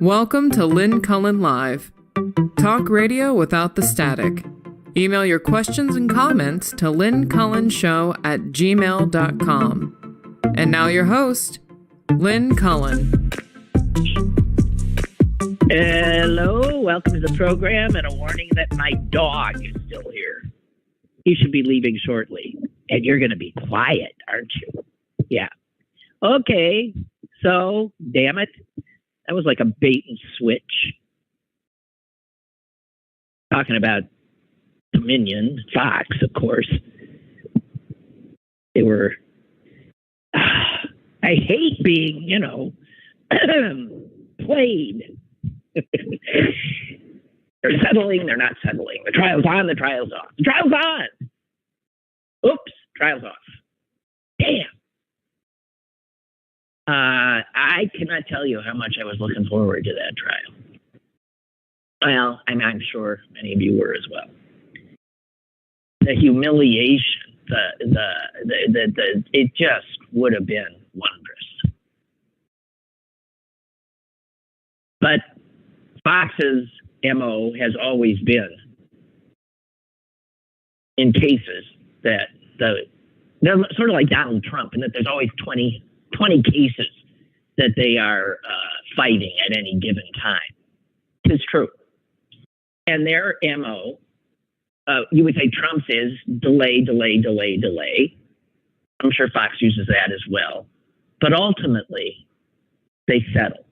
Welcome to Lynn Cullen Live. Talk radio without the static. Email your questions and comments to lynncullenshow@gmail.com. And now your host, Lynn Cullen. Hello, welcome to the program, and a warning that my dog is still here. He should be leaving shortly, and you're going to be quiet, aren't you? Yeah. Okay, so, damn it, that was like a bait and switch. Talking about Dominion, Fox, of course. They were, I hate being, played. They're settling, they're not settling. The trial's on, the trial's off. The trial's on! Oops, trial's off. Damn. I cannot tell you how much I was looking forward to that trial. Well, I'm sure many of you were as well. The humiliation, it just would have been wondrous. But Fox's MO has always been, in cases that they're sort of like Donald Trump, in that there's always 20 cases that they are fighting at any given time. It's true. And their MO, you would say Trump's is delay, delay, delay, delay. I'm sure Fox uses that as well. But ultimately, they settle.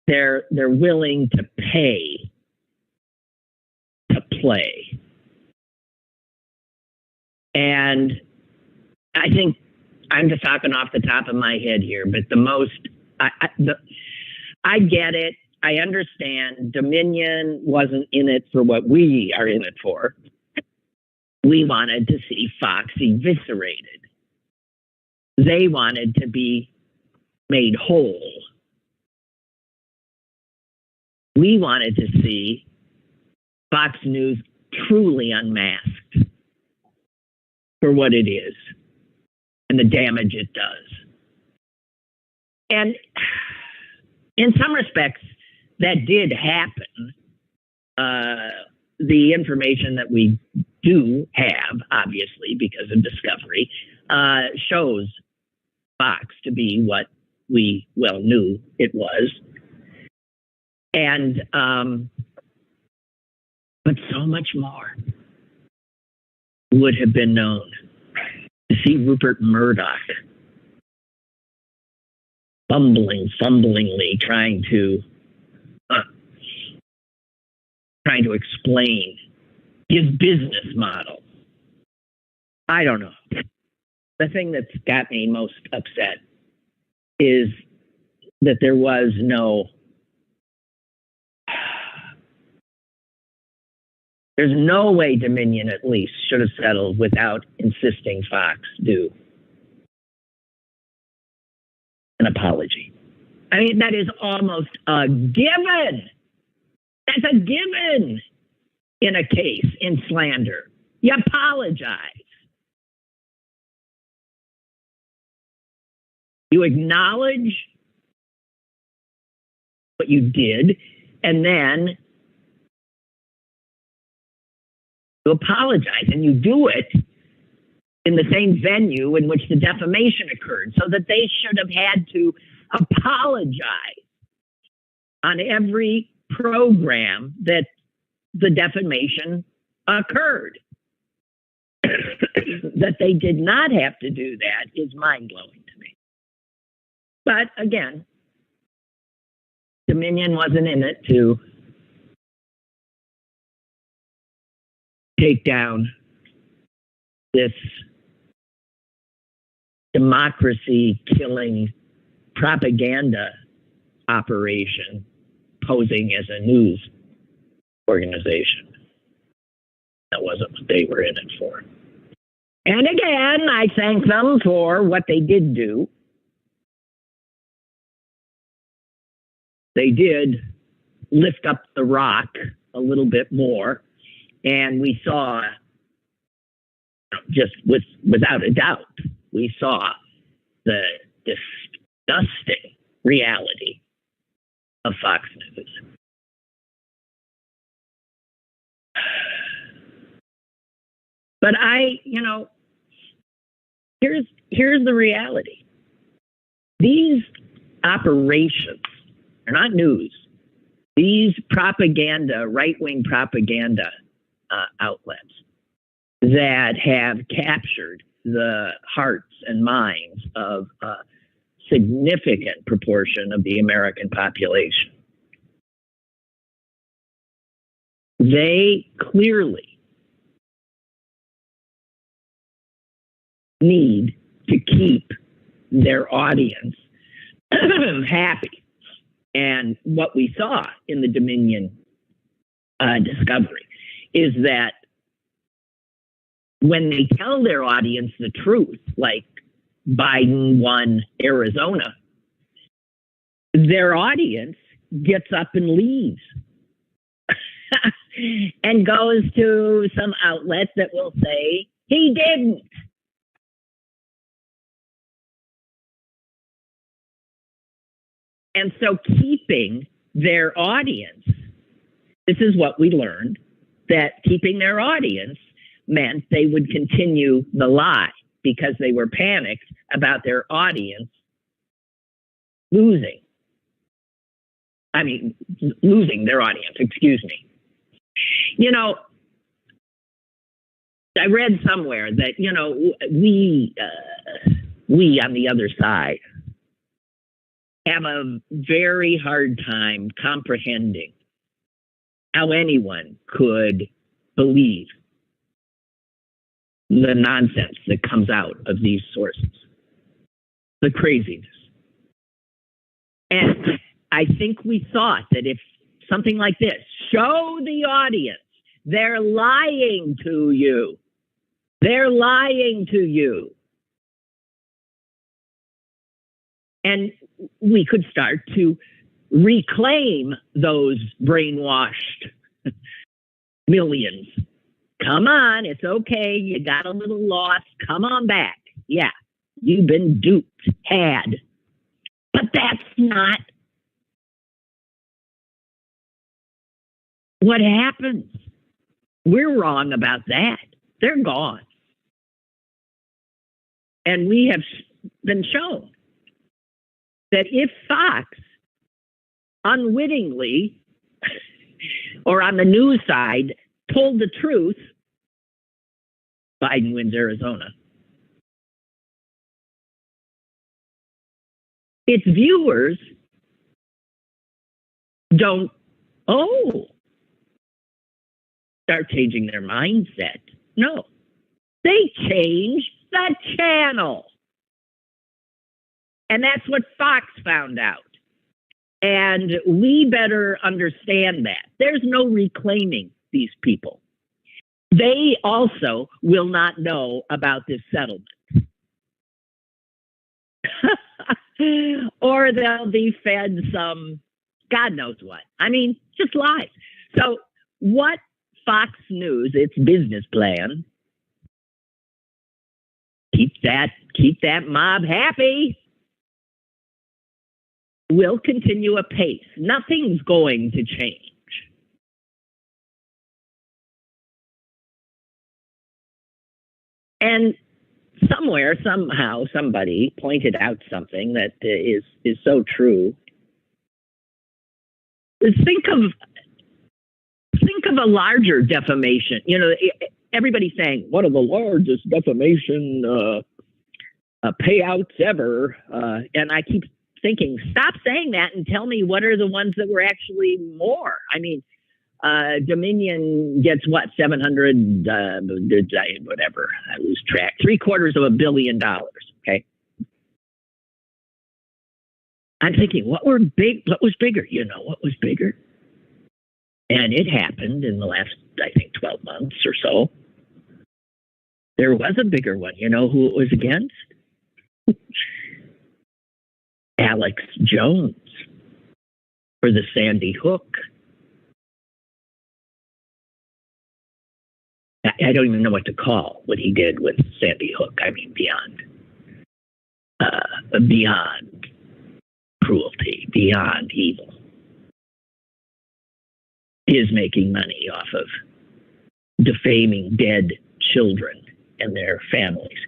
They're willing to pay to play. And I think I'm just talking off the top of my head here, but I get it. I understand Dominion wasn't in it for what we are in it for. We wanted to see Fox eviscerated. They wanted to be made whole. We wanted to see Fox News truly unmasked for what it is and the damage it does. And in some respects, that did happen. The information that we do have, obviously, because of Discovery, shows Fox to be what we well knew it was. And, but so much more would have been known. To see Rupert Murdoch fumblingly trying to explain his business model. I don't know. The thing that's got me most upset is that there's no way Dominion, at least, should have settled without insisting Fox do an apology. I mean, that is almost a given. That's a given in a case, in slander. You apologize. You acknowledge what you did, and then you apologize, and you do it in the same venue in which the defamation occurred, so that they should have had to apologize on every program that the defamation occurred. That they did not have to do that is mind-blowing to me. But again, Dominion wasn't in it to take down this democracy-killing propaganda operation posing as a news organization. That wasn't what they were in it for. And again, I thank them for what they did do. They did lift up the rock a little bit more, and we saw, just without a doubt, we saw the disgusting reality of Fox News. But here's the reality. These operations are not news. These propaganda, right-wing propaganda outlets that have captured the hearts and minds of a significant proportion of the American population. They clearly need to keep their audience happy. And what we saw in the Dominion discovery is that when they tell their audience the truth, like Biden won Arizona, their audience gets up and leaves and goes to some outlet that will say he didn't. And so keeping their audience, this is what we learned, that keeping their audience meant they would continue the lie because they were panicked about their audience losing their audience, excuse me. I read somewhere that, we on the other side have a very hard time comprehending how anyone could believe the nonsense that comes out of these sources, the craziness. And I think we thought that if something like this, show the audience, they're lying to you. They're lying to you. And we could start to reclaim those brainwashed millions. Come on, it's okay. You got a little lost. Come on back. Yeah, you've been duped, had. But that's not what happens. We're wrong about that. They're gone. And we have been shown that if Fox unwittingly or on the news side told the truth, Biden wins Arizona, its viewers don't, start changing their mindset. No, they change the channel. And that's what Fox found out. And we better understand that. There's no reclaiming these people. They also will not know about this settlement. Or they'll be fed some, God knows what. Just lies. So what Fox News, its business plan, keep that mob happy, will continue apace. Nothing's going to change. And somewhere, somehow, somebody pointed out something that is so true. Think of a larger defamation. Everybody's saying one of the largest defamation payouts ever, and I keep thinking, stop saying that and tell me what are the ones that were actually more. Dominion gets what, 700, whatever, I lose track, $750 million. Okay. I'm thinking, what was bigger? What was bigger? And it happened in the last, I think, 12 months or so. There was a bigger one. You know who it was against? Alex Jones for the Sandy Hook. I don't even know what to call what he did with Sandy Hook. Beyond cruelty, beyond evil. is making money off of defaming dead children and their families.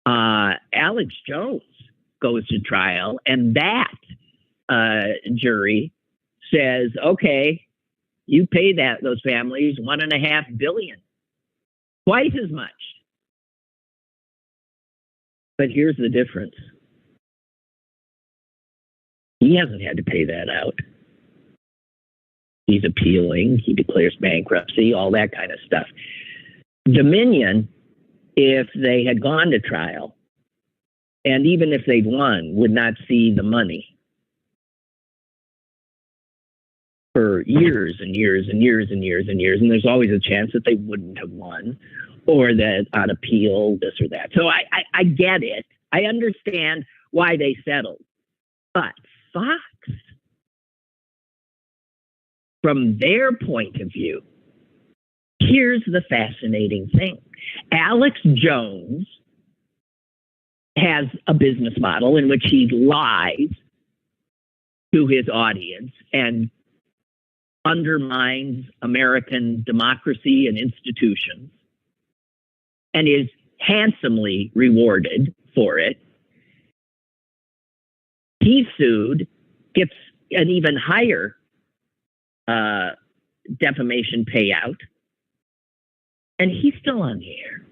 Alex Jones goes to trial, and that jury says, okay, you pay those families $1.5 billion, twice as much. But here's the difference. He hasn't had to pay that out. He's appealing. He declares bankruptcy, all that kind of stuff. Dominion, if they had gone to trial, and even if they'd won, would not see the money for years and years and years and years and years. And there's always a chance that they wouldn't have won, or that on appeal, this or that. So I get it. I understand why they settled. But Fox, from their point of view, here's the fascinating thing. Alex Jones has a business model in which he lies to his audience and undermines American democracy and institutions and is handsomely rewarded for it. He's sued, gets an even higher defamation payout, and he's still on the air.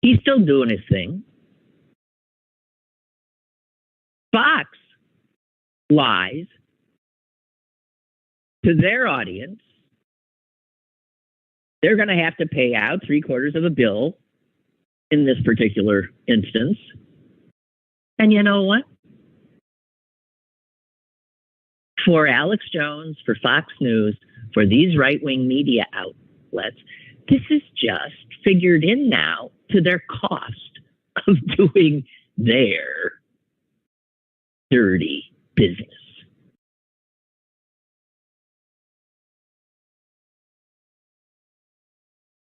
He's still doing his thing. Fox lies to their audience. They're going to have to pay out $750 million in this particular instance. And you know what? For Alex Jones, for Fox News, for these right-wing media outlets, this is just figured in now to their cost of doing their dirty business.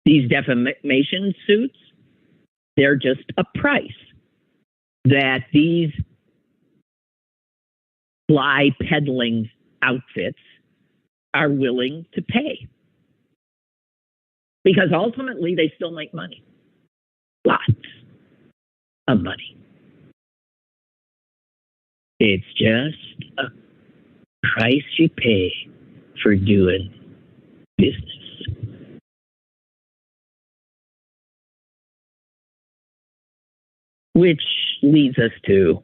These defamation suits, they're just a price that these fly peddling outfits are willing to pay. Because ultimately they still make money. Lots of money. It's just a price you pay for doing business. Which leads us to,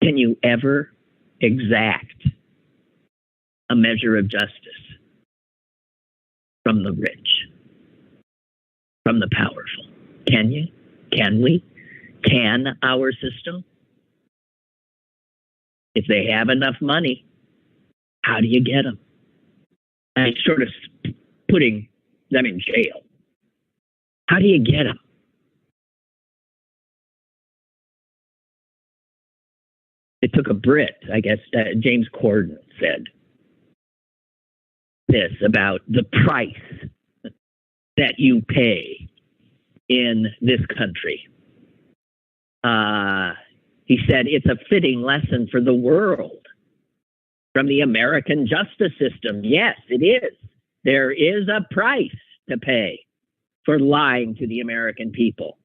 can you ever exact a measure of justice from the rich, from the powerful? Can you? Can we? Can our system? If they have enough money, how do you get them? And sort of putting them in jail. How do you get them? It took a Brit, I guess, James Corden said this about the price that you pay in this country. He said, it's a fitting lesson for the world from the American justice system. Yes, it is. There is a price to pay for lying to the American people.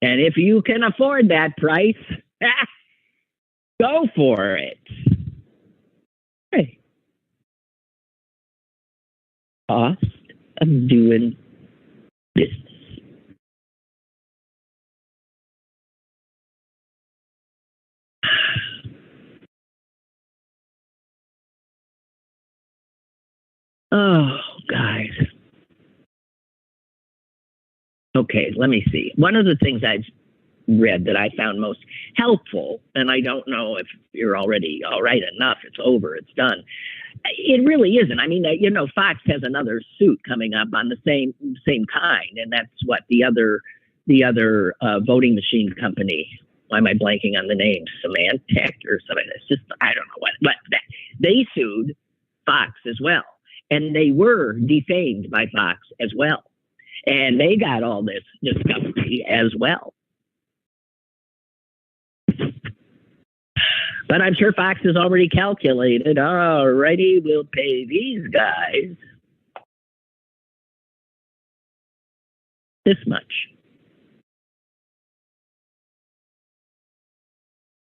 And if you can afford that price, go for it. Hey. Cost of doing business. Oh, guys. Okay, let me see. One of the things I've read that I found most helpful, and I don't know if you're already all right enough, it's over, it's done. It really isn't. I mean, Fox has another suit coming up on the same kind, and that's what the other voting machine company. Why am I blanking on the name? Symantec or something. It's just, I don't know what. But they sued Fox as well, and they were defamed by Fox as well, and they got all this discovery as well. But I'm sure Fox has already calculated, alrighty, we'll pay these guys this much.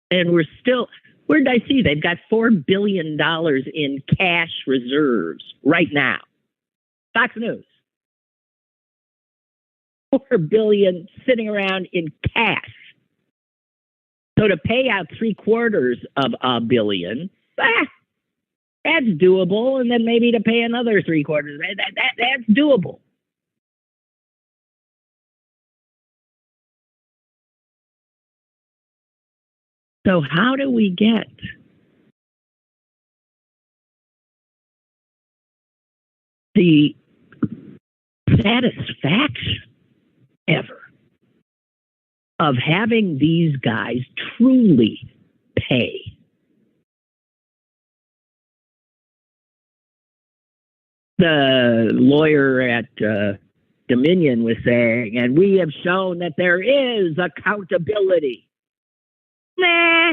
And we're still, where did I see? They've got $4 billion in cash reserves right now. Fox News. $4 billion sitting around in cash. So to pay out $750 million, that's doable. And then maybe to pay another $750, that's doable. So how do we get the satisfaction ever of having these guys truly pay? The lawyer at Dominion was saying, and we have shown that there is accountability. Nah,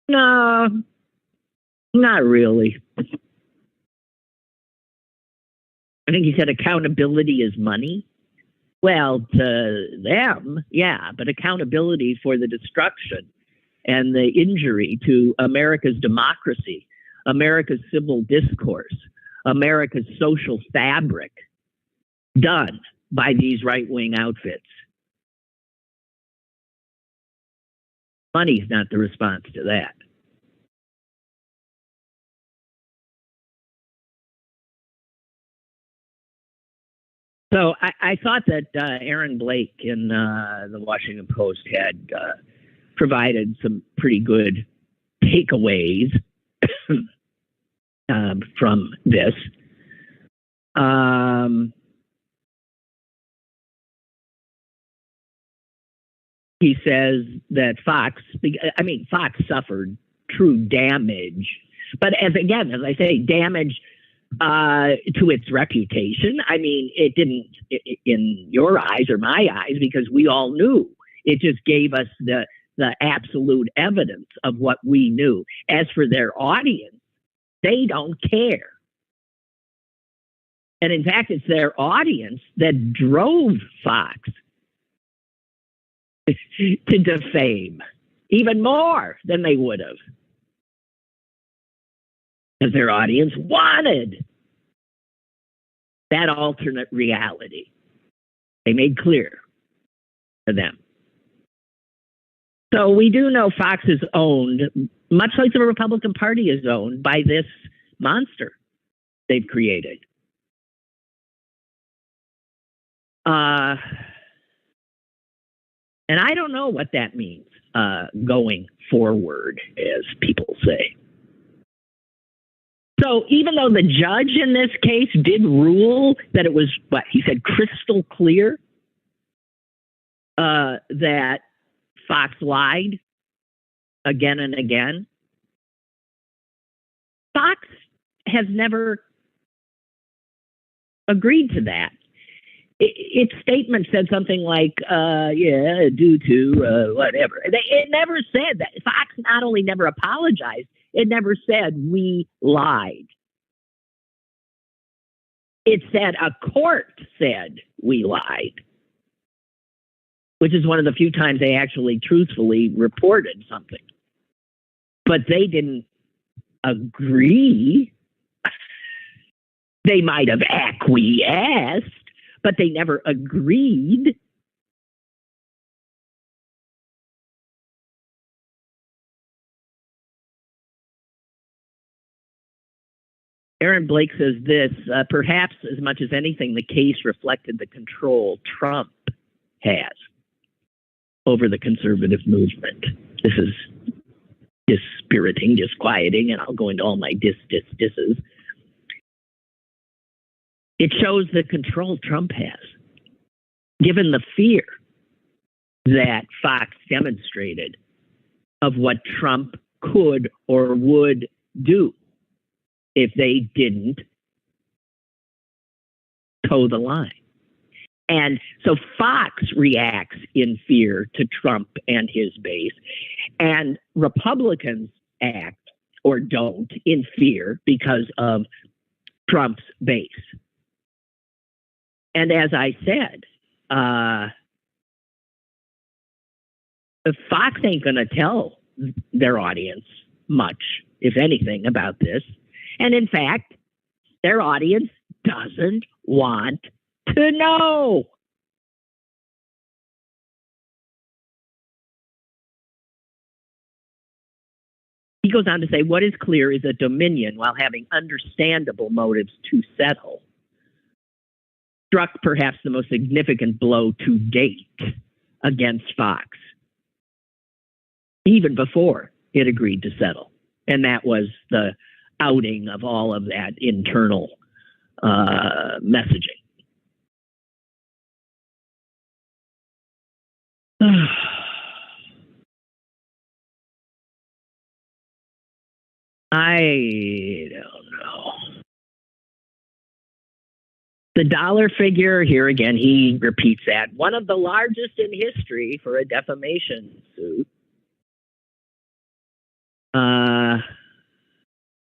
no, not really. I think he said accountability is money. Well, to them, yeah, but accountability for the destruction and the injury to America's democracy, America's civil discourse, America's social fabric done by these right-wing outfits. Money's not the response to that. So I thought that Aaron Blake in the Washington Post had provided some pretty good takeaways from this. He says that Fox suffered true damage, but as I say, damage to its reputation. I mean, it didn't in your eyes or my eyes, because we all knew. It just gave us the absolute evidence of what we knew. As for their audience, they don't care. And in fact, it's their audience that drove Fox to defame even more than they would have. Because their audience wanted that alternate reality. They made clear to them. So we do know Fox is owned, much like the Republican Party is owned, by this monster they've created. And I don't know what that means going forward, as people say. So even though the judge in this case did rule that it was, what he said, crystal clear that Fox lied again and again, Fox has never agreed to that. Its statement said something like, due to whatever. It never said that. Fox not only never apologized, it never said we lied. It said a court said we lied, which is one of the few times they actually truthfully reported something. But they didn't agree. They might have acquiesced, but they never agreed. Aaron Blake says this, perhaps as much as anything, the case reflected the control Trump has over the conservative movement. This is dispiriting, disquieting, and I'll go into all my disses. It shows the control Trump has, given the fear that Fox demonstrated of what Trump could or would do if they didn't toe the line. And so Fox reacts in fear to Trump and his base, and Republicans act or don't in fear because of Trump's base. And as I said, Fox ain't going to tell their audience much, if anything, about this. And in fact, their audience doesn't want to know. He goes on to say, what is clear is that Dominion, while having understandable motives to settle, struck perhaps the most significant blow to date against Fox, even before it agreed to settle. And that was the outing of all of that internal messaging. I don't know. The dollar figure, here again, he repeats that. One of the largest in history for a defamation suit.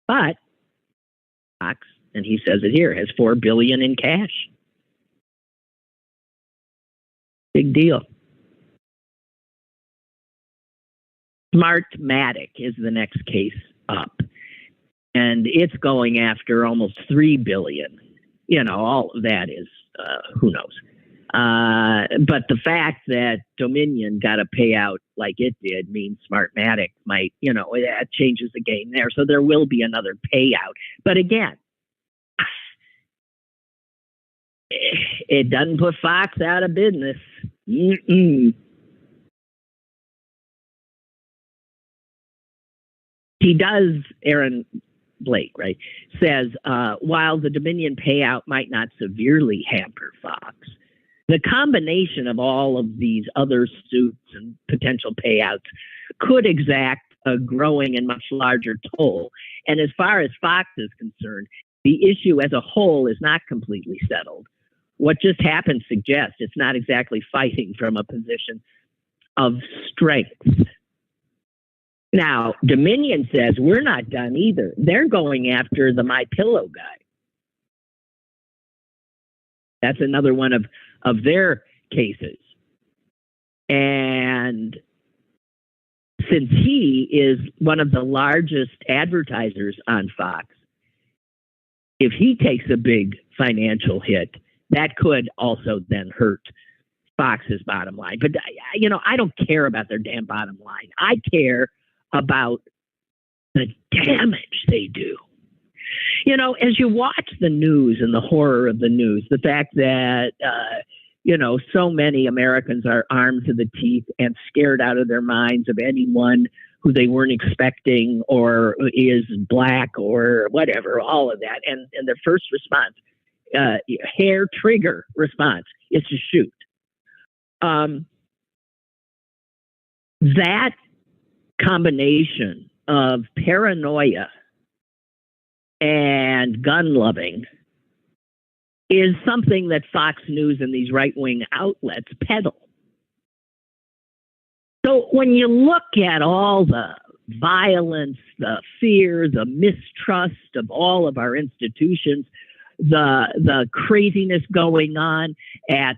But Fox, and he says it here, has $4 billion in cash. Big deal. Smartmatic is the next case up, and it's going after almost $3 billion. You know, all of that is who knows. But the fact that Dominion got a payout like it did means Smartmatic might, you know, that changes the game there. So there will be another payout. But again, it doesn't put Fox out of business. Mm-mm. He does, Aaron Blake, right, says, while the Dominion payout might not severely hamper Fox, the combination of all of these other suits and potential payouts could exact a growing and much larger toll. And as far as Fox is concerned, the issue as a whole is not completely settled. What just happened suggests it's not exactly fighting from a position of strength. Now, Dominion says we're not done either. They're going after the MyPillow guy. That's another one of their cases. And since he is one of the largest advertisers on Fox, if he takes a big financial hit, that could also then hurt Fox's bottom line. But, you know, I don't care about their damn bottom line. I care about the damage they do. You know, as you watch the news and the horror of the news, the fact that, you know, so many Americans are armed to the teeth and scared out of their minds of anyone who they weren't expecting or is black or whatever, all of that. And their first response, hair trigger response, is to shoot. That combination of paranoia and gun loving is something that Fox News and these right-wing outlets peddle. So when you look at all the violence, the fear, the mistrust of all of our institutions, the craziness going on at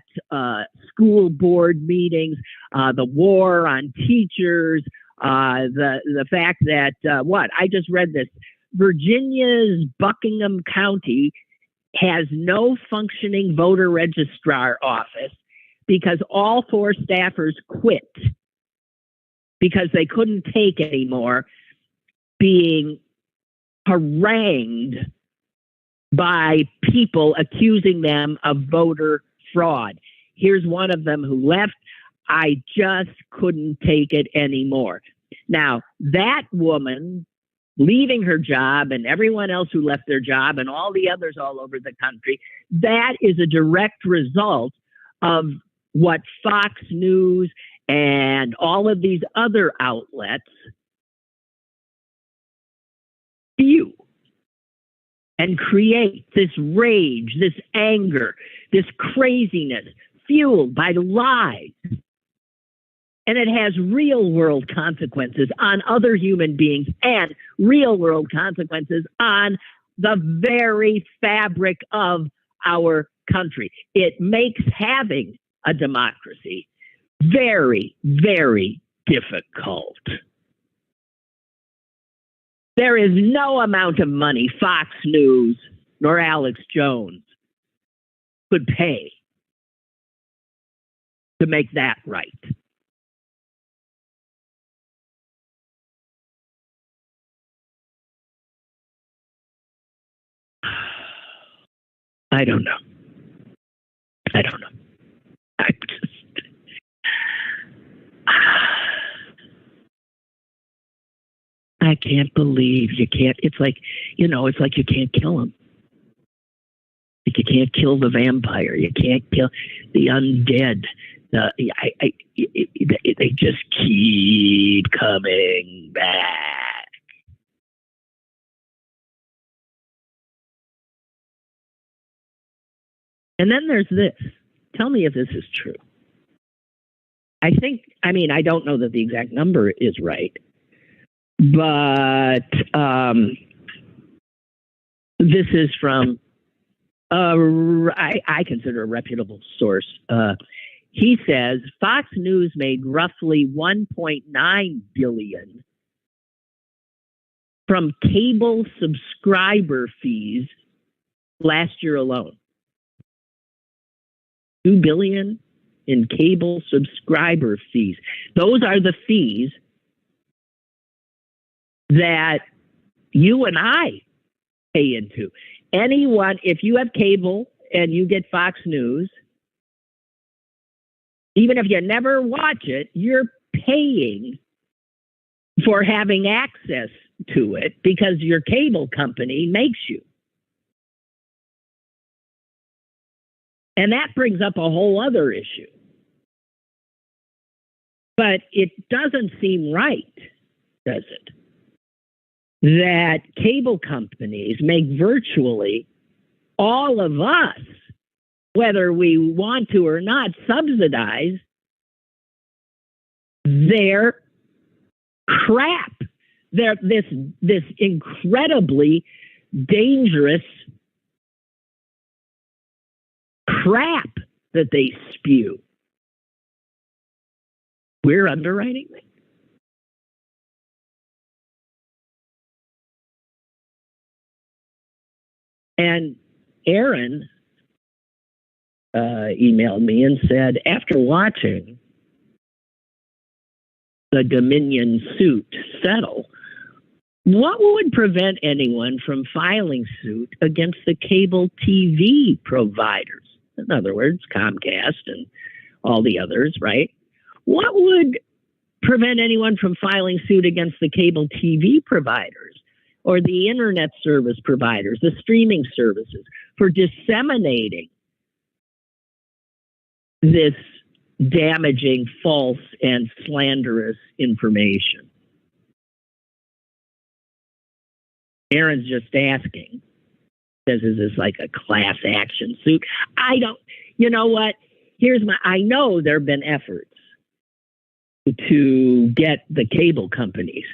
school board meetings, the war on teachers, the fact that, I just read this, Virginia's Buckingham County has no functioning voter registrar office because all 4 staffers quit because they couldn't take anymore being harangued by people accusing them of voter fraud. Here's one of them who left. I just couldn't take it anymore. Now, that woman leaving her job and everyone else who left their job and all the others all over the country, that is a direct result of what Fox News and all of these other outlets view and create this rage, this anger, this craziness fueled by lies. And it has real world consequences on other human beings and real world consequences on the very fabric of our country. It makes having a democracy very, very difficult. There is no amount of money Fox News nor Alex Jones could pay to make that right. I don't know. I can't believe you can't. It's like you can't kill him. Like you can't kill the vampire. You can't kill the undead. They just keep coming back. And then there's this. Tell me if this is true. I don't know that the exact number is right, but this is from I consider a reputable source. He says Fox News made roughly $1.9 billion from cable subscriber fees last year alone. $2 billion in cable subscriber fees. Those are the fees that you and I pay into. Anyone, if you have cable and you get Fox News, even if you never watch it, you're paying for having access to it because your cable company makes you. And that brings up a whole other issue. But it doesn't seem right, does it? That cable companies make virtually all of us, whether we want to or not, subsidize their crap. This incredibly dangerous crap that they spew. We're underwriting them. And Aaron emailed me and said, after watching the Dominion suit settle, what would prevent anyone from filing suit against the cable TV providers? In other words, Comcast and all the others, right? What would prevent anyone from filing suit against the cable TV providers or the internet service providers, the streaming services, for disseminating this damaging, false, and slanderous information? Aaron's just asking, says, is this like a class action suit? You know what? I know there have been efforts to get the cable companies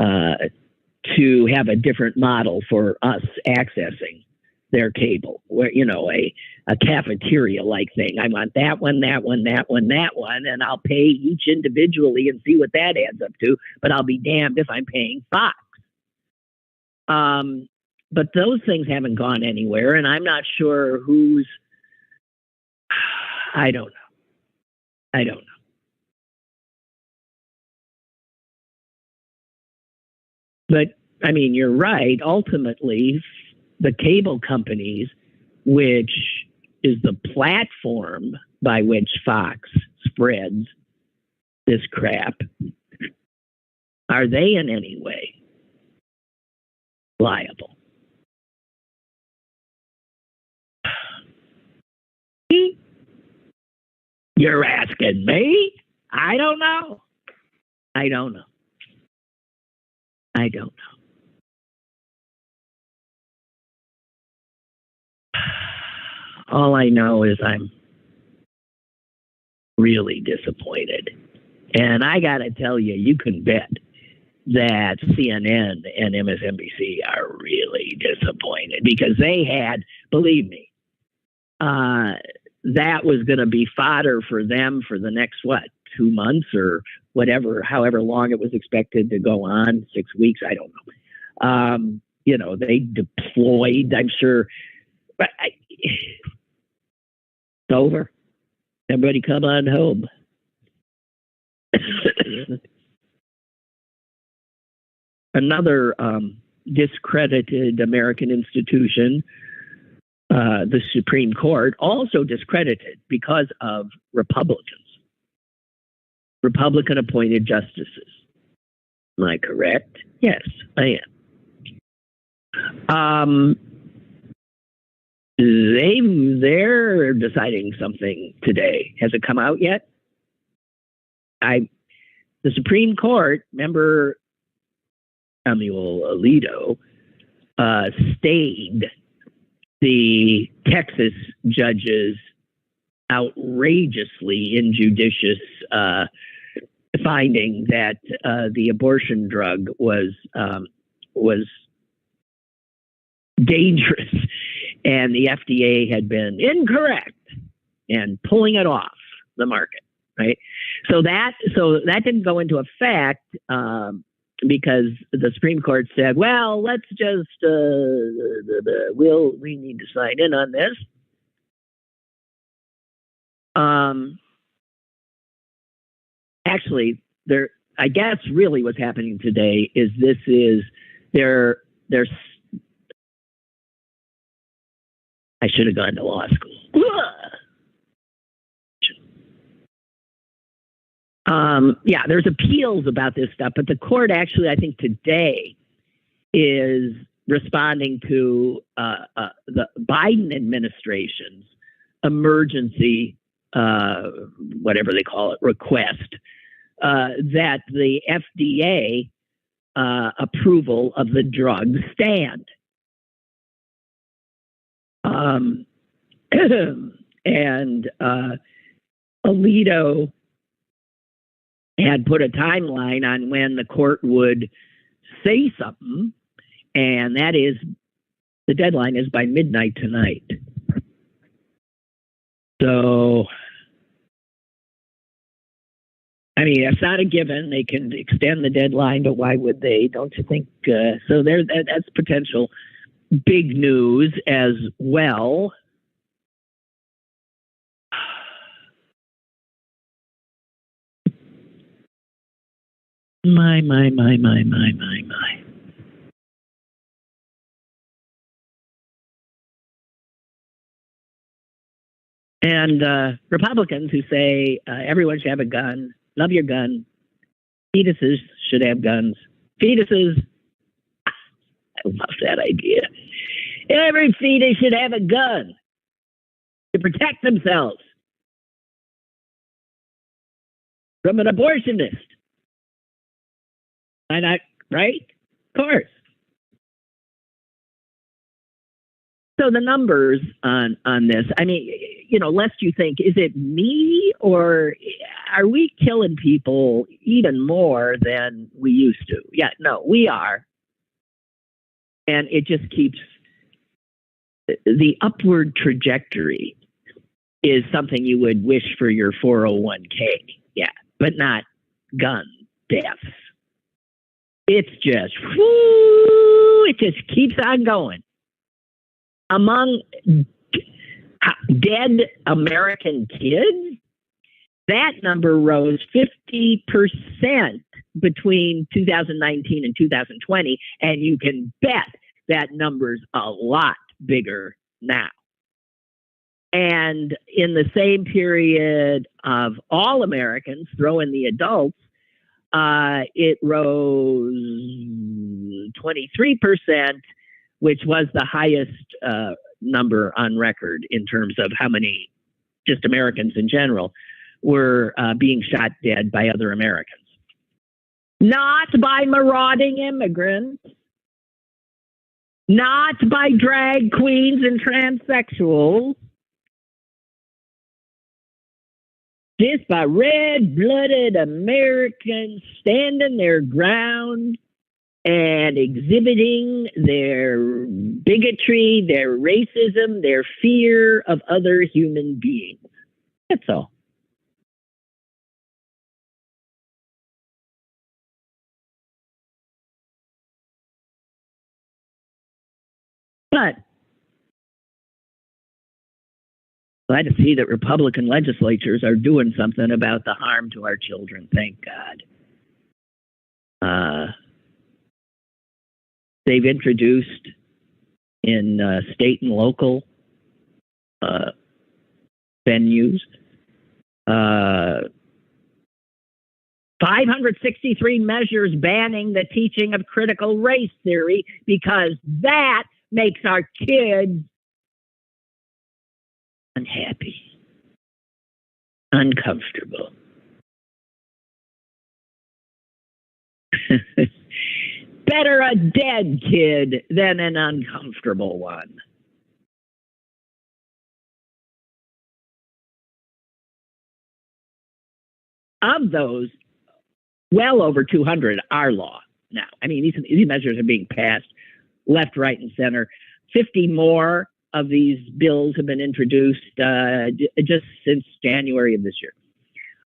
to have a different model for us accessing their cable, where, a cafeteria-like thing. I want that one, that one, that one, that one, and I'll pay each individually and see what that adds up to, but I'll be damned if I'm paying Fox. But those things haven't gone anywhere, and I'm not sure who's... I don't know. But, you're right. Ultimately, the cable companies, which is the platform by which Fox spreads this crap, are they in any way liable? You're asking me? I don't know. All I know is I'm really disappointed. And I got to tell you, you can bet that CNN and MSNBC are really disappointed because they had, believe me, that was going to be fodder for them for the next, 2 months or whatever, however long it was expected to go on, 6 weeks, I don't know. They deployed, I'm sure, but it's over. Everybody come on home. Another discredited American institution, the Supreme Court, also discredited because of Republicans. Republican appointed justices. Am I correct? Yes, I am. They're deciding something today. Has it come out yet? The Supreme Court, remember Samuel Alito, stayed the Texas judge's outrageously injudicious finding that the abortion drug was dangerous, and the FDA had been incorrect and pulling it off the market. Right, so that didn't go into effect because the Supreme Court said, "Well, let's just we need to sign in on this." Actually, I guess really what's happening today is there's. I should have gone to law school. There's appeals about this stuff, but the court actually, I think today, is responding to the Biden administration's emergency, whatever they call it, request that the FDA approval of the drug stand. And Alito had put a timeline on when the court would say something, and that is, the deadline is by midnight tonight. So, I mean, it's not a given. They can extend the deadline, but why would they? Don't you think? So that's potential big news as well. My. And Republicans who say everyone should have a gun, love your gun, fetuses should have guns. Fetuses, I love that idea. Every fetus should have a gun to protect themselves from an abortionist. Why not? Right? Of course. So the numbers on this, I mean, lest you think, is it me or are we killing people even more than we used to? Yeah, no, we are. And it just keeps, the upward trajectory is something you would wish for your 401k. Yeah, but not gun deaths. It's just, it just keeps on going. Among dead American kids, that number rose 50% between 2019 and 2020, and you can bet that number's a lot bigger now. And in the same period of all Americans, throw in the adults, it rose 23%, which was the highest number on record in terms of how many just Americans in general were being shot dead by other Americans. Not by marauding immigrants, not by drag queens and transsexuals, This by red-blooded Americans standing their ground and exhibiting their bigotry, their racism, their fear of other human beings. That's all. But glad to see that Republican legislatures are doing something about the harm to our children. Thank God. They've introduced in state and local venues 563 measures banning the teaching of critical race theory because that makes our kids unhappy, uncomfortable. Better a dead kid than an uncomfortable one. Of those, well over 200 are law now. I mean, these measures are being passed left, right, and center. 50 more of these bills have been introduced just since January of this year.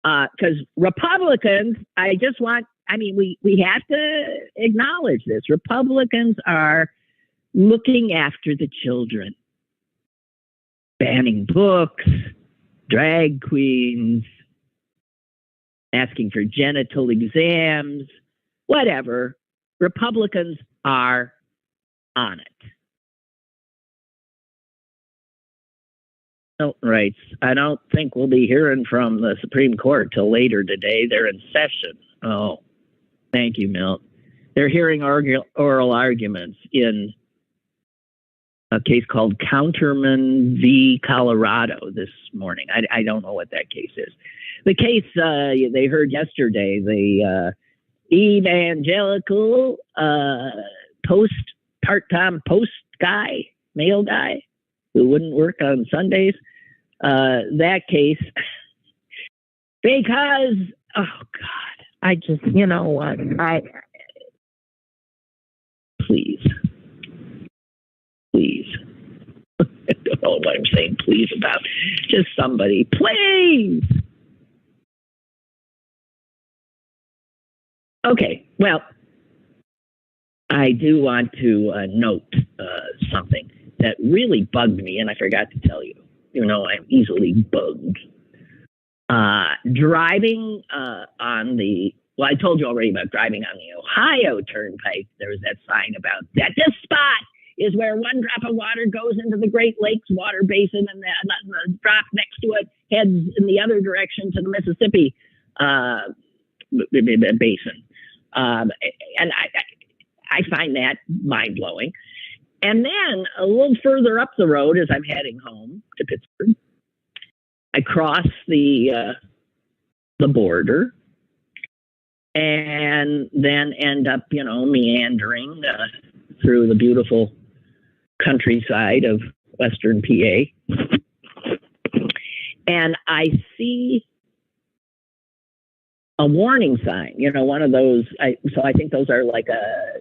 Because Republicans, we have to acknowledge this. Republicans are looking after the children, banning books, drag queens, asking for genital exams, whatever. Republicans are on it. Milton writes, I don't think we'll be hearing from the Supreme Court till later today. They're in session. Oh, thank you, Milt. They're hearing oral arguments in a case called Counterman v. Colorado this morning. I don't know what that case is. The case they heard yesterday, the evangelical part-time post guy, male guy, who wouldn't work on Sundays, that case, because, oh God, I just, you know what, please, I don't know what I'm saying please about, just somebody, please. Okay, well, I do want to note something that really bugged me, and I forgot to tell you. You know, I'm easily bugged. Driving on the, well, I told you already about driving on the Ohio Turnpike. There was that sign about that this spot is where one drop of water goes into the Great Lakes water basin, and the drop next to it heads in the other direction to the Mississippi basin. And I find that mind-blowing. And then a little further up the road, as I'm heading home to Pittsburgh, I cross the border and then end up, meandering through the beautiful countryside of Western PA. And I see a warning sign, one of those. So I think those are like a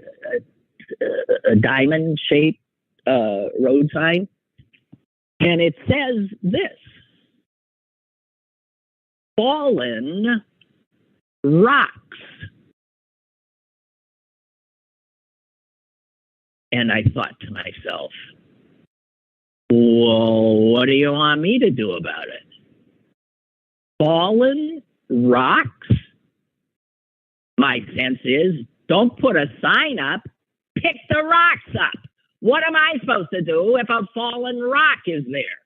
diamond-shaped road sign. And it says this: fallen rocks. And I thought to myself, well, what do you want me to do about it? Fallen rocks? My sense is, don't put a sign up, pick the rocks up. What am I supposed to do if a fallen rock is there?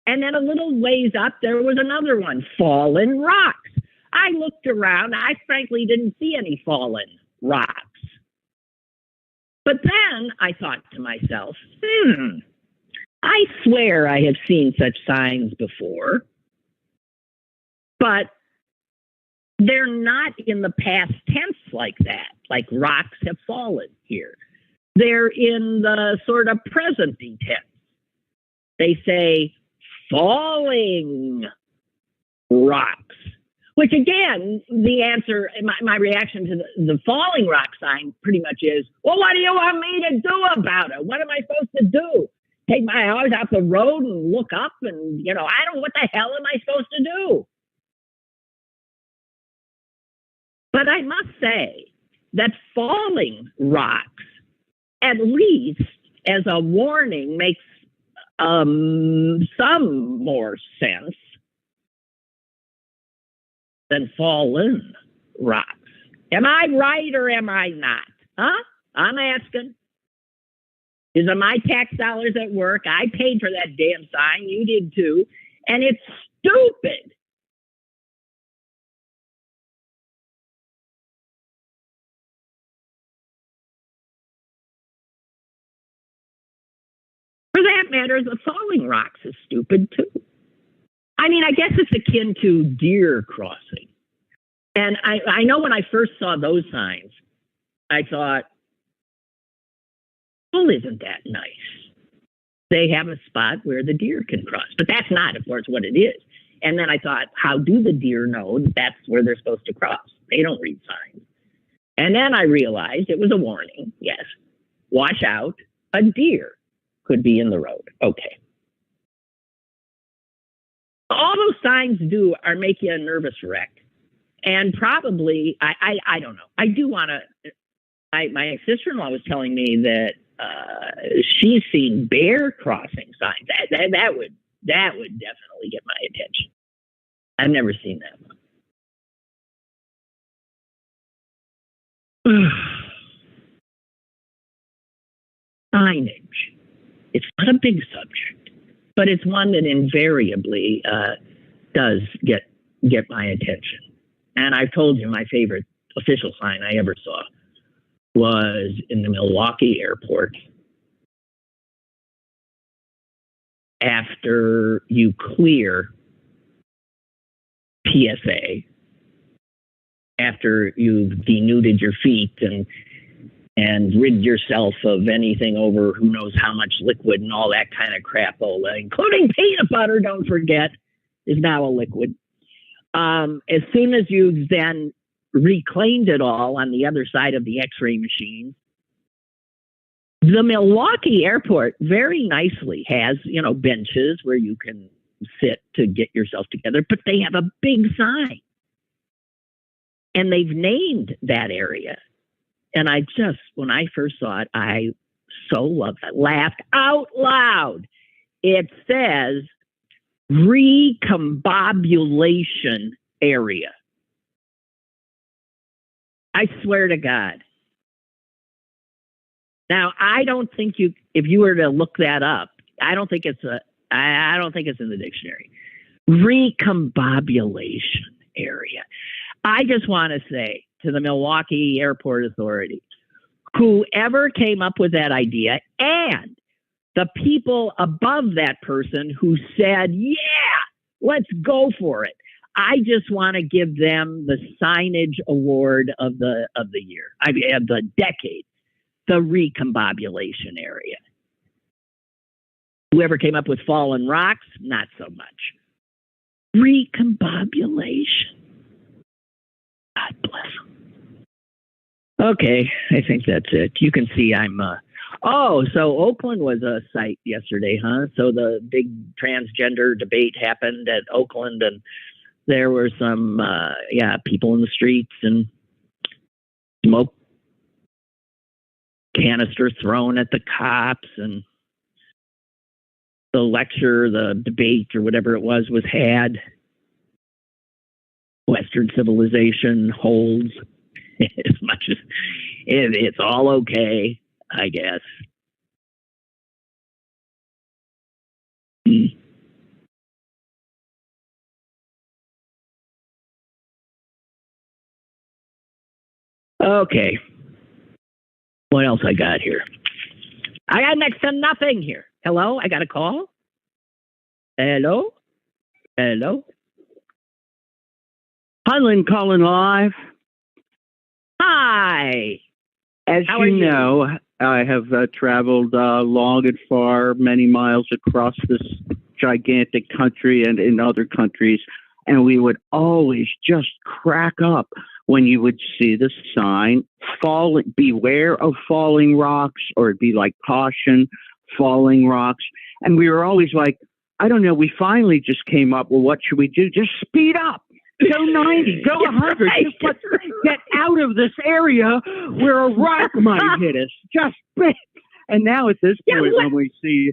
And then a little ways up, there was another one, fallen rocks. I looked around. I frankly didn't see any fallen rocks. But then I thought to myself, I swear I have seen such signs before, but they're not in the past tense like that, like rocks have fallen here. They're in the sort of present tense. They say falling rocks. Which again, the answer, my reaction to the falling rock sign pretty much is, well, what do you want me to do about it? What am I supposed to do? Take my eyes off the road and look up and, what the hell am I supposed to do? But I must say that falling rocks, at least as a warning, makes some more sense than fallen rocks. Am I right or am I not? Huh? I'm asking. These are my tax dollars at work. I paid for that damn sign. You did too. And it's stupid. For that matter, the falling rocks is stupid too. I mean, I guess it's akin to deer crossing. And I know when I first saw those signs, I thought, well, isn't that nice? They have a spot where the deer can cross. But that's not, of course, what it is. And then I thought, how do the deer know that's where they're supposed to cross? They don't read signs. And then I realized it was a warning. Yes, watch out, a deer could be in the road. Okay. All those signs do are make you a nervous wreck. And probably, I don't know. I do want to, my sister-in-law was telling me that she's seen bear crossing signs. That would definitely get my attention. I've never seen that one. Signage. It's not a big subject, but it's one that invariably does get my attention. And I've told you my favorite official sign I ever saw was in the Milwaukee airport. After you clear PSA, after you've denuded your feet and rid yourself of anything over who knows how much liquid and all that kind of crapola, including peanut butter, don't forget, is now a liquid. As soon as you've then reclaimed it all on the other side of the X-ray machine, the Milwaukee airport very nicely has, benches where you can sit to get yourself together, but they have a big sign. And they've named that area. And when I first saw it, I so loved it. Laughed out loud. It says recombobulation area. I swear to God. Now, I don't think if you were to look that up, I don't think it's in the dictionary. Recombobulation area. I just want to say to the Milwaukee Airport Authority, whoever came up with that idea and the people above that person who said, yeah, let's go for it. I just want to give them the signage award of the year. I mean, of the decade, the recombobulation area. Whoever came up with fallen rocks, not so much. Recombobulation. God bless them. Okay, I think that's it. You can see I'm... so Oakland was a site yesterday, huh? So the big transgender debate happened at Oakland, and there were some, people in the streets and smoke canister thrown at the cops, and the debate or whatever it was had. Western civilization holds as much as it's all okay, I guess. Okay. What else I got here? I got next to nothing here. Hello? I got a call? Hello? Hello? Hi, Lynn Cullen Live. Hi. As you know, I have traveled long and far, many miles across this gigantic country and in other countries. And we would always just crack up when you would see the sign, beware of falling rocks, or it'd be like caution, falling rocks. And we were always like, I don't know, we finally just came up, well, what should we do? Just speed up. Go 90, go 100. Right. Just get out of this area where a rock might hit us. Just, and now at this point, when we see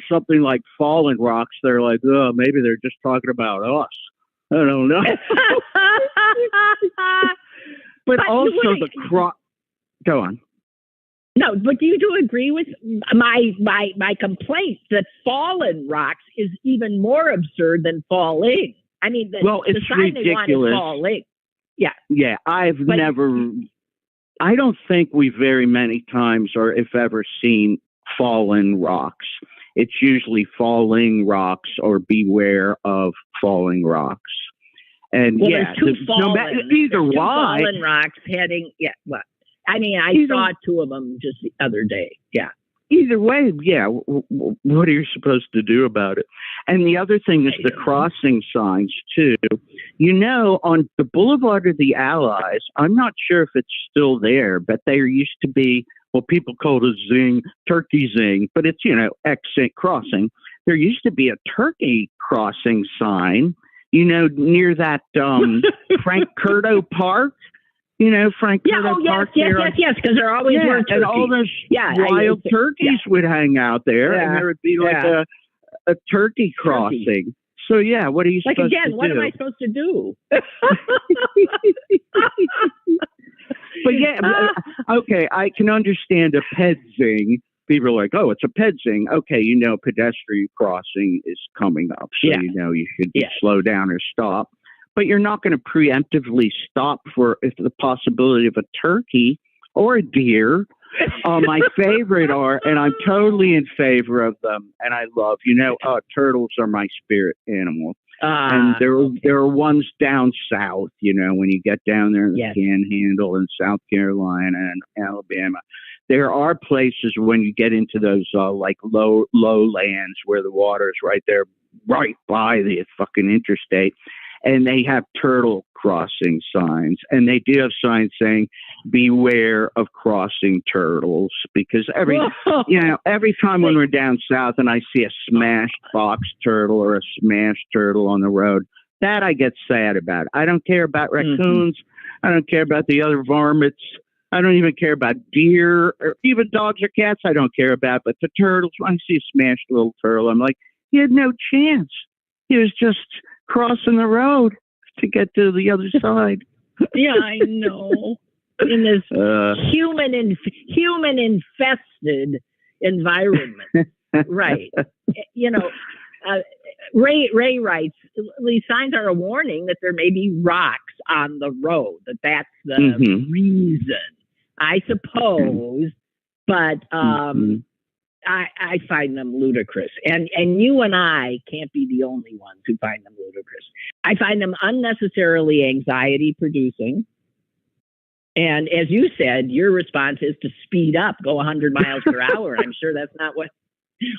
something like falling rocks, they're like, oh, maybe they're just talking about us. I don't know. but also the go on. No, but you do agree with my complaint that fallen rocks is even more absurd than falling. I mean, it's the sign ridiculous. They want is falling. Yeah. Yeah, I don't think we've very many times or if ever seen fallen rocks. It's usually falling rocks or beware of falling rocks. And there's two fallen, either why fallen rocks heading. Yeah, well, I mean, I saw two of them just the other day. Yeah. Either way, yeah. What are you supposed to do about it? And the other thing is the crossing signs too. You know, on the Boulevard of the Allies, I'm not sure if it's still there, but there used to be what people call a zing, turkey zing, but it's, exit crossing. There used to be a turkey crossing sign, near that Frank Curto Park. Frank Curto Park. Yes, because there always were turkeys. And all those wild turkeys would hang out there, and there would be like a turkey crossing. So, what are you supposed to do? What am I supposed to do? But okay, I can understand a pedzing. People are like, oh, it's a pedzing. Okay, pedestrian crossing is coming up, so you should slow down or stop. But you're not going to preemptively stop for the possibility of a turkey or a deer. My favorite are, and I'm totally in favor of them, and I love, turtles are my spirit animal. And there are ones down south, when you get down there in the Panhandle in South Carolina and Alabama. There are places when you get into those like lowlands where the water is right there, right by the fucking interstate. And they have turtle crossing signs, and they do have signs saying beware of crossing turtles, because every time when we're down south and I see a smashed box turtle or a smashed turtle on the road, that I get sad about. I don't care about raccoons. I don't care about the other varmints. I don't even care about deer or even dogs or cats. I don't care about, but the turtles, when I see a smashed little turtle, I'm like, he had no chance. He was just crossing the road to get to the other side. Yeah, I know. In this human infested environment, right? Ray writes, these signs are a warning that there may be rocks on the road. That's the reason, I suppose. But I find them ludicrous. And you and I can't be the only ones who find them ludicrous. I find them unnecessarily anxiety producing. And as you said, your response is to speed up, go 100 miles per hour. I'm sure that's not what,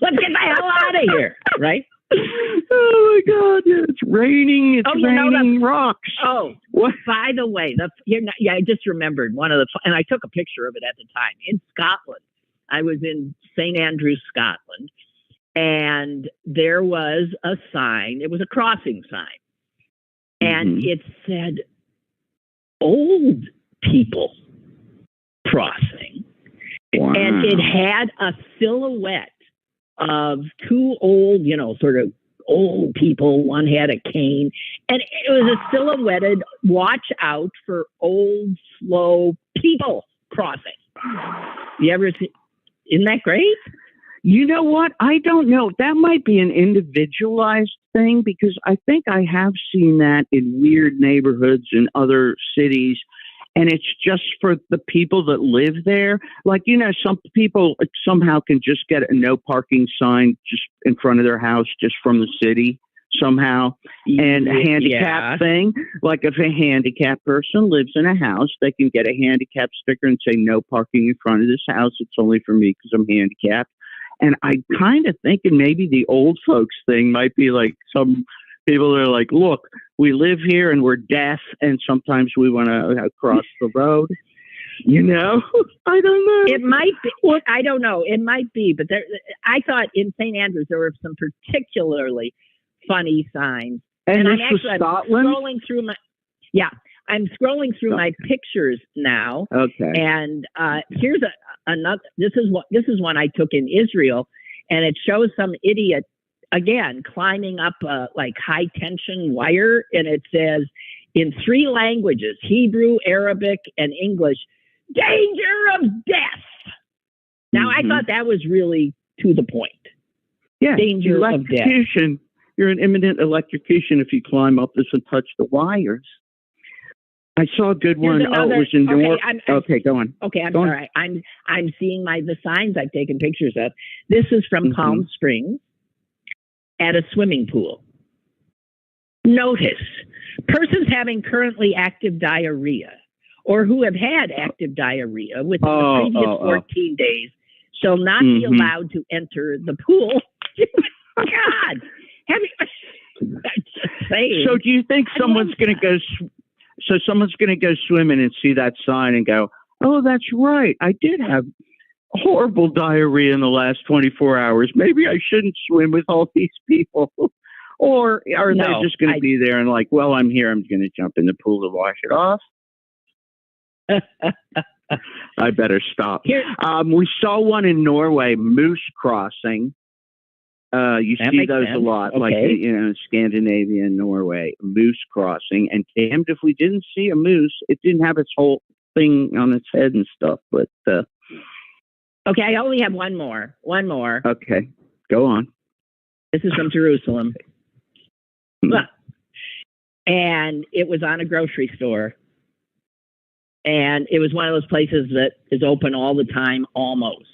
let's get the hell out of here, right? Oh my God! It's raining. It's raining rocks. Oh, what? By the way, I just remembered one of the, and I took a picture of it at the time in Scotland. I was in St. Andrews, Scotland, and there was a sign. It was a crossing sign, and it said "Old People Crossing," and it had a silhouette of two old, sort of old people. One had a cane, and it was a silhouetted watch out for old, slow people crossing. You ever see? Isn't that great? You know what? I don't know. That might be an individualized thing, because I think I have seen that in weird neighborhoods in other cities. And it's just for the people that live there. Like, some people somehow can just get a no parking sign just in front of their house, just from the city somehow. And a handicap thing, like if a handicapped person lives in a house, they can get a handicap sticker and say no parking in front of this house. It's only for me because I'm handicapped. And I'm kind of thinking maybe the old folks thing might be like some people are like, look, we live here and we're deaf, and sometimes we want to cross the road. You know, I don't know. It might be. I don't know. It might be. But I thought in St. Andrews there were some particularly funny signs. And I'm this was Scotland? scrolling through I'm scrolling through my pictures now. Okay. And here's another. This is one I took in Israel, and it shows some idiot again climbing up like high tension wire, and it says in 3 languages: Hebrew, Arabic, and English, danger of death. Now I thought that was really to the point. Yeah, danger of death. You're in imminent electrocution if you climb up this and touch the wires. I saw a good one. It was in North. Okay, go on. Okay, I'm sorry. I'm seeing the signs I've taken pictures of. This is from Palm Springs at a swimming pool. Notice, persons having currently active diarrhea or who have had active diarrhea within the previous 14 days shall not be allowed to enter the pool. God, so do you think someone's going to go? So someone's going to go swimming and see that sign and go, "Oh, that's right. I did have horrible diarrhea in the last 24 hours. Maybe I shouldn't swim with all these people." Or are they just going to be there and like, well, I'm here. I'm going to jump in the pool to wash it off. I better stop. We saw one in Norway, moose crossing. You see those a lot, like, Scandinavia and Norway, moose crossing. And damned if we didn't see a moose. It didn't have its whole thing on its head and stuff. But okay, I only have one more. Okay, go on. This is from Jerusalem. And it was on a grocery store. And it was one of those places that is open all the time, almost.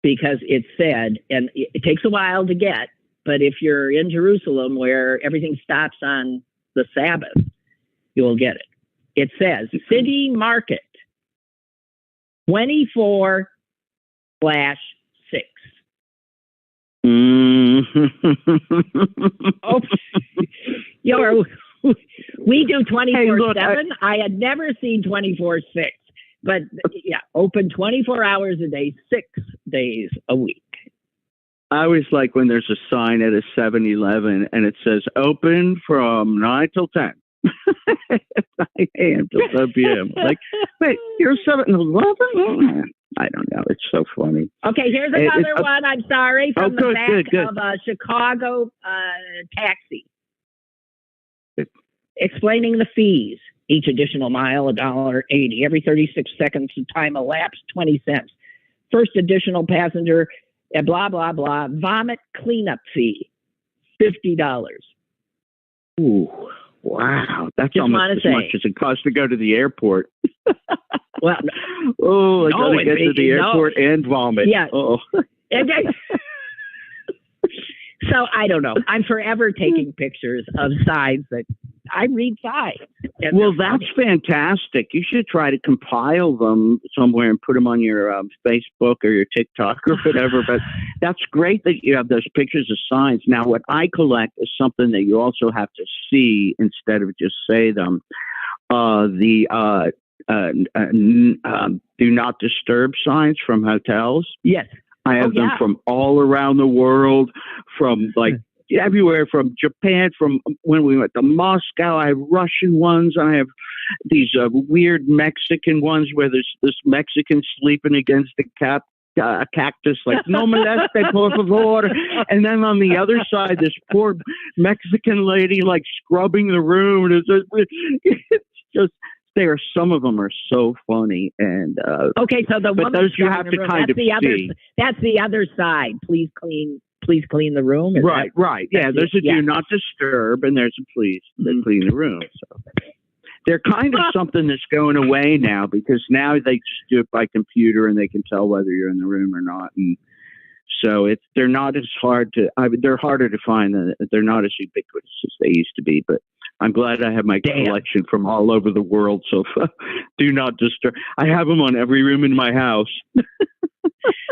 Because it said, and it takes a while to get, but if you're in Jerusalem where everything stops on the Sabbath, you'll get it. It says, City Market, 24/6. Oh, we do 24/7. I had never seen 24/6. But yeah, open 24 hours a day, 6 days a week. I always like when there's a sign at a 7-Eleven and it says open from 9 till 10. 9 a.m. till 10 p.m. Like, wait, you're 7-Eleven? I don't know. It's so funny. Okay, here's another one. I'm sorry. From the back of a Chicago taxi. Explaining the fees. Each additional mile, $1.80. Every 36 seconds, time elapsed, 20 cents. First additional passenger, blah, blah, blah. Vomit cleanup fee, $50. Ooh, wow. That's almost as much as it costs to go to the airport. Well, I got to get to the airport and vomit. Yeah. So I don't know. I'm forever taking pictures of signs that I read signs. Well, that's fantastic. You should try to compile them somewhere and put them on your Facebook or your TikTok or whatever. But that's great that you have those pictures of signs. Now, what I collect is something that you also have to see instead of just say them. Do not disturb signs from hotels. Yes. I have them from all around the world, from like everywhere, from Japan, from when we went to Moscow. I have Russian ones. I have these weird Mexican ones where there's this Mexican sleeping against a cactus, like, no moleste, por favor. And then on the other side, this poor Mexican lady, like, scrubbing the room. It's just some of them are so funny. And okay, so the but those you have to kind of see. That's the other side. Please clean the room. Right. Yeah, there's a do not disturb, and there's a please clean the room. So they're kind of something that's going away now, because now they just do it by computer and they can tell whether you're in the room or not. And so they're not as hard to. They're harder to find. They're not as ubiquitous as they used to be, but I'm glad I have my Damn. collection from all over the world. So do not disturb. I have them on every room in my house.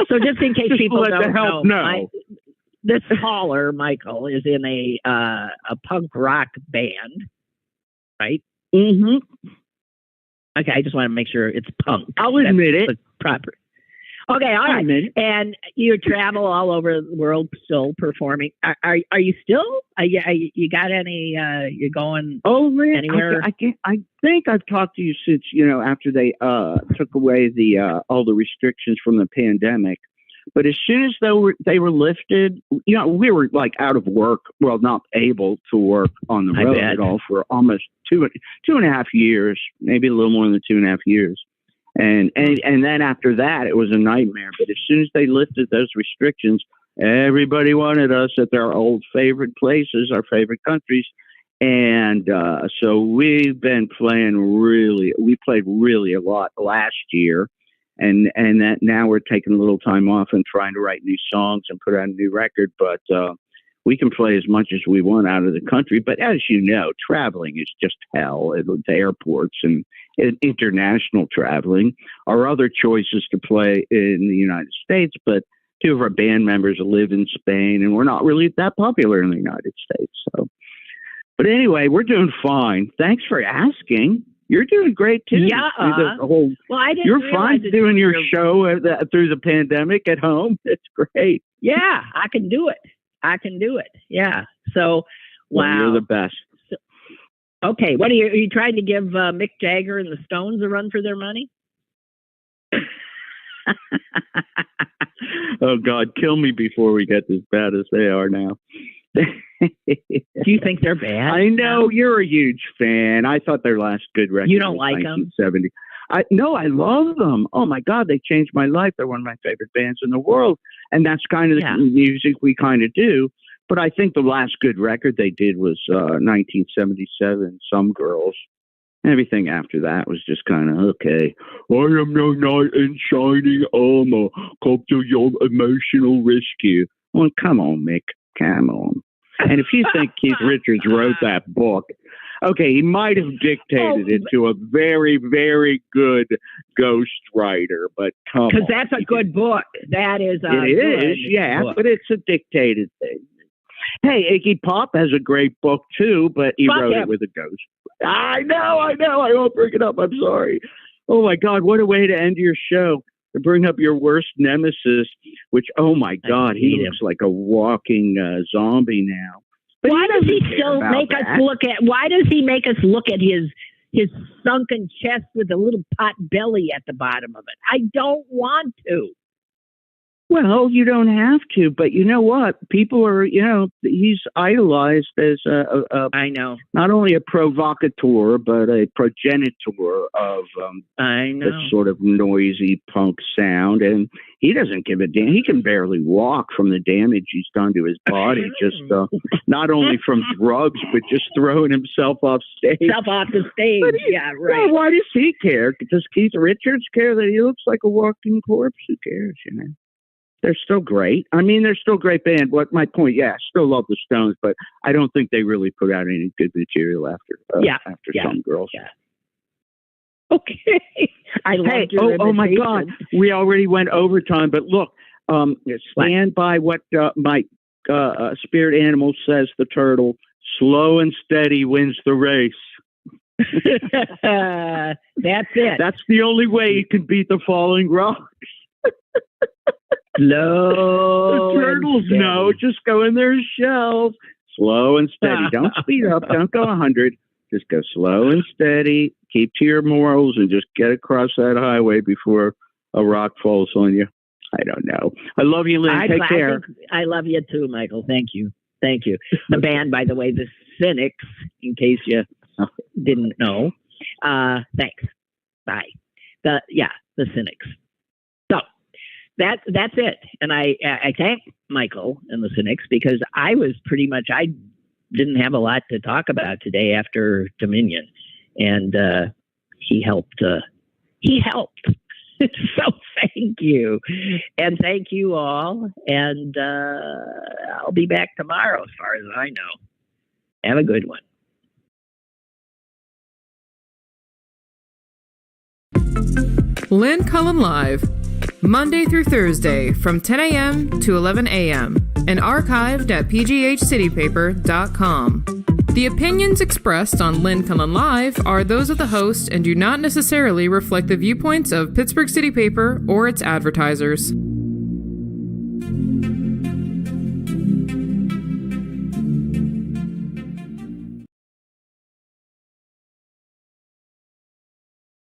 So just in case Just people let the don't help know, this caller, Michael, is in a punk rock band, right? Mm-hmm. Okay, I just want to make sure it's punk. I'll admit it. Proper. Okay, all right. And you travel all over the world still performing. Are you still? You got any? You going? Oh, man, anywhere? I think I've talked to you since after they took away the all the restrictions from the pandemic. But as soon as they were lifted, we were like out of work. Well, not able to work on the road at all for almost two and a half years, maybe a little more than 2.5 years. And then after that, it was a nightmare. But as soon as they lifted those restrictions, everybody wanted us at their old favorite places, our favorite countries. And so we've been playing we played really a lot last year. And that now we're taking a little time off and trying to write new songs and put out a new record. But we can play as much as we want out of the country. But as you know, traveling is just hell at the airports and international traveling. Our other choice is to play in the United States, but two of our band members live in Spain, and we're not really that popular in the United States. So, but anyway, we're doing fine. Thanks for asking. You're doing great too. Yeah. You're fine doing your show through the pandemic at home. It's great. Yeah, I can do it. Yeah. So, wow. Well, you're the best. Okay, what are you trying to give Mick Jagger and the Stones a run for their money? Oh God, kill me before we get as bad as they are now. Do you think they're bad? I know you're a huge fan. I thought their last good record. You don't like them? 1970. No, I love them. Oh my God, they changed my life. They're one of my favorite bands in the world, and that's kind of the music we kind of do. But I think the last good record they did was 1977, Some Girls. Everything after that was just kind of, okay, I am no knight in shining armor, come to your emotional rescue. Well, come on, Mick, come on. And if you think Keith Richards wrote that book, okay, he might have dictated it to a very, very good ghostwriter, but come on. Because that's a good book. That is a book. But it's a dictated thing. Hey, Iggy Pop has a great book too, but he wrote it with a ghost. I know. I won't bring it up. I'm sorry. Oh my God, what a way to end your show. To bring up your worst nemesis, which, oh my God, he looks like a walking zombie now. But why does he still make us look at? Why does he make us look at his sunken chest with a little pot belly at the bottom of it? I don't want to. Well, you don't have to, but you know what? People are, he's idolized as I know, not only a provocateur, but a progenitor of this sort of noisy punk sound. And he doesn't give a damn. He can barely walk from the damage he's done to his body, just not only from drugs, but just throwing himself off stage. Yeah, right. Well, why does he care? Does Keith Richards care that he looks like a walking corpse? Who cares, They're still great. I mean, they're still great band. What my point? Yeah, I still love the Stones, but I don't think they really put out any good material after Some Girls. Yeah. Okay. Oh my God, we already went overtime. But look, stand by what my spirit animal says. The turtle, slow and steady wins the race. That's it. That's the only way you can beat the falling rocks. Slow. The turtles know. Just go in their shells. Slow and steady. Don't speed up. Don't go 100. Just go slow and steady. Keep to your morals and just get across that highway before a rock falls on you. I don't know. I love you, Lynn. Take care. I love you too, Michael. Thank you. The band, by the way, the Cynics, in case you didn't know. Thanks. Bye. The Cynics. So that's it. And I thank Michael and the Cynics because I didn't have a lot to talk about today after Dominion, and he helped. So thank you, and thank you all. And I'll be back tomorrow, as far as I know. Have a good one. Lynn Cullen Live, Monday through Thursday from 10 a.m. to 11 a.m. and archived at pghcitypaper.com. The opinions expressed on Lynn Cullen Live are those of the host and do not necessarily reflect the viewpoints of Pittsburgh City Paper or its advertisers.